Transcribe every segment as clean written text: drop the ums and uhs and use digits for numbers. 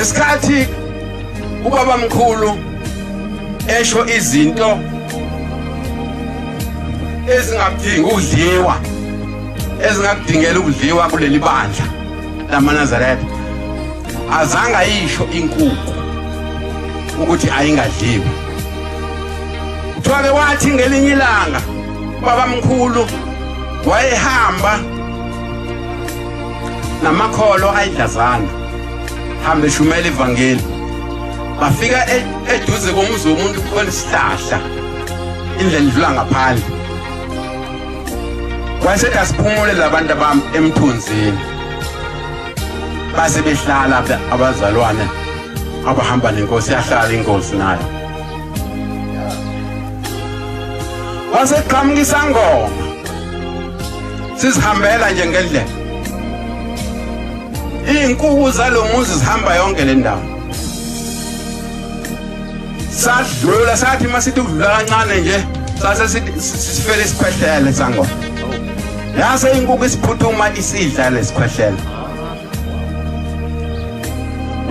Isikhathi ubaba mkhulu esho izinto ezingakudingi ukudliwa, ezingakudingela ukudliwa kuleli bandla lamaNazaretha, azange ayisho inkukhu ukuthi ayingadliwa. Kuthiwa-ke wathi ngelinye ilanga ubaba mkhulu wayehamba namakholo ayidlazana, hambe shumela ivangeli. Bafika eduze komuzi womuntu khona isihlahla, indlela idlula ngaphandle. Wayesethi asiphumule labantu bami emthunzini. Base behlala abazalwane abahamba nenkosi, yahlala inkosi nayo. Waseqhamukisa ngoma, sizihambela nje ngendlela. Inkukhu zalomuzi zihamba yonke le ndawo. Sadlula sathi masithi ukudlula kancane nje sase sifele isikhwehlele sangoma. Yase inkukhu isiphuthuma isidla lesikhwehlele.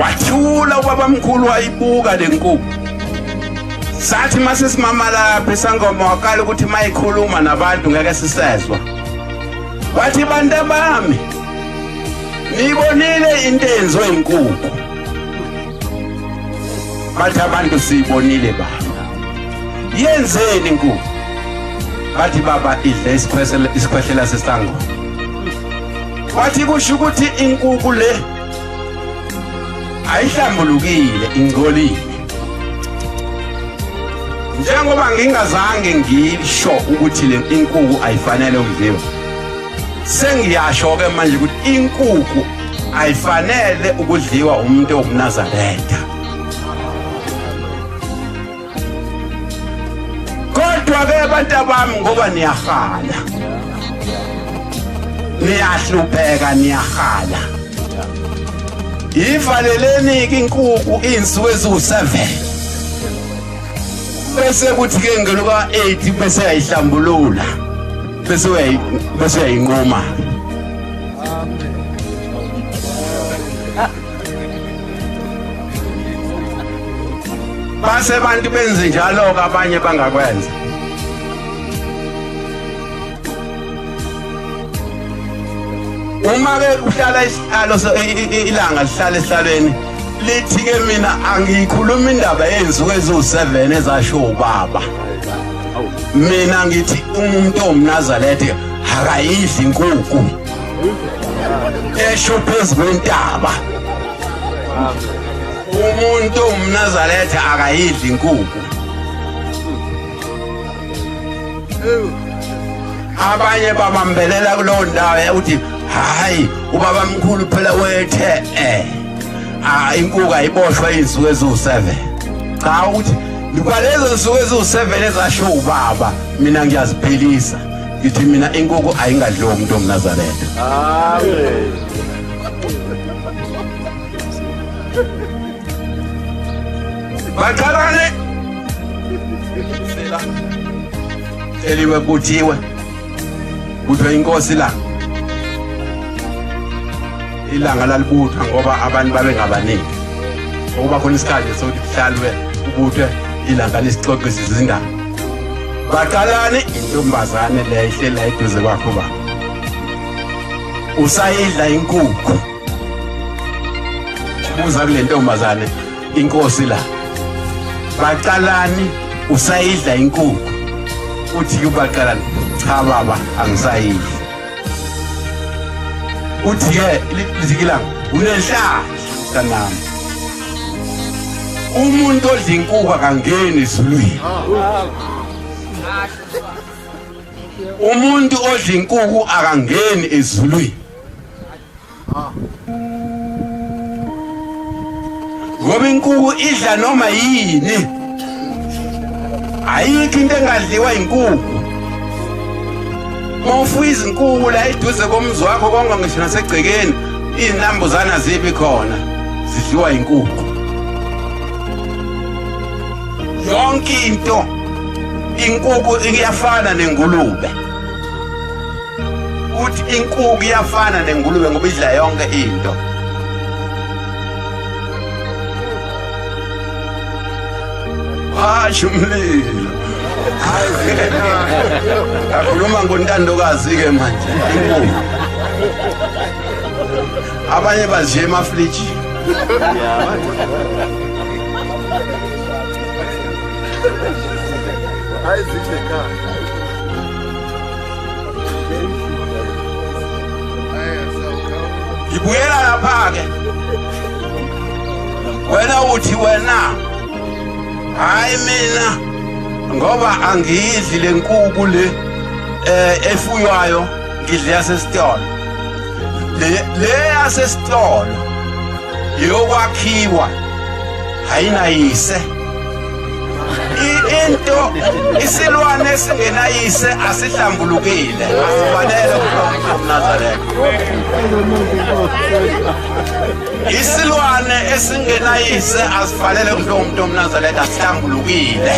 Wathula ubaba mkhulu wayibuka le nkukhu. Sathi mase simama lapha sangoma wakala ukuthi mayikhuluma nabantu ngeke sisezwa. Wathi bantu bami, nibonile into enziwe inkukhu? Bathi abantu siyibonile baba. Yenzeni inkukhu? Bathi baba idle isikhwehlela sesangoma. Wathi kusho ukuthi inkukhu le ayihlambulukile, ingcolile. Njengoba ngingazange ngisho ukuthi le inkukhu ayifanele ukudliwa, sengiyasho-ke manje ukuthi inkukhu ayifanele ukudliwa umuntu ongumNazaretha. Kodwa-ke abantu bami, ngoba niyahala, niyahlupheka, niyahala, ivaleleni-ke inkukhu iy'nsuku eziwu-7, bese kuthi-ke ngeluka 8 bese yayihlambulula, bese uyayinquma. Base abantu benze njalo-ke, abanye bangakwenza. Uma-ke uhlala isihlalo, ilanga lihlala esihlalweni, lithi-ke mina angiyikhuluma indaba yenzuku eziwu-7 ezasho ubaba. Mina ngithi umuntu ongumNazaretha akayidli inkukhu esho phezu kwentaba. Umuntu ongumNazaretha akayidli inkukhu. Abanye babambelela kulowo ndawo uthi hayi ubaba mkhulu phela wethe inkukhu ayiboshwa izinsuku eziwu-7. Cha, uthi kwalezo zinsuku eziwu-7 ezasho ubaba, mina ngiyaziphelisa. Ngithi mina inkukhu ayingadliwa umuntu ongumNazaretha. Amen. Baqalane eliwe kuthiwe kuthiwe inkosi la ilanga lalibuthwa ngoba abantu babengabaningi. Ukuba khona isikhathi sokuthi kuhlalwe ubuthwe ilanga lesixoxisi izindaba. Baqalane intombazane le ihlela eduze kwakho baba, usayidla inkukhu. Ubuza kule ntombazane inkosi la, baqalani usayidla inkukhu? Uthi ubaqalani, cha baba angisayidli. Uthi-ke lizikilanga unenhlahla kanami, umuntu odla inkukhu akangeni ezulwini. Umuntu odla inkukhu akangeni ezulwini. Ngoba inkukhu idla noma yini, ayikho into engadliwa inkukhu. Mawufuya izinkukhu la eduze komuzi wakho konke ngisho nasegcekeni, izinambuzana zibi khona, zidliwa inkukhu. Yonke into inkukhu iyafana nengulube. ukuthi inkukhu iyafana nengulube ngoba idla yonke into. Washo umlilo. Akhuluma ngontandokazi ke manje inkukhu. Abanye baziye emafriji. Ibuyela lapha ke. Wena uthi wena hayi mina ngoba angidli lenkukhu le efuywayo ngidle yasesitolo. Le yasesitolo yokwakhiwa hayinayise. Into isilwane esingenayise asihlambulukile asifanele kuNazaretha. Isilwane esingenayise asifanele kuNazaretha asihlambulukile.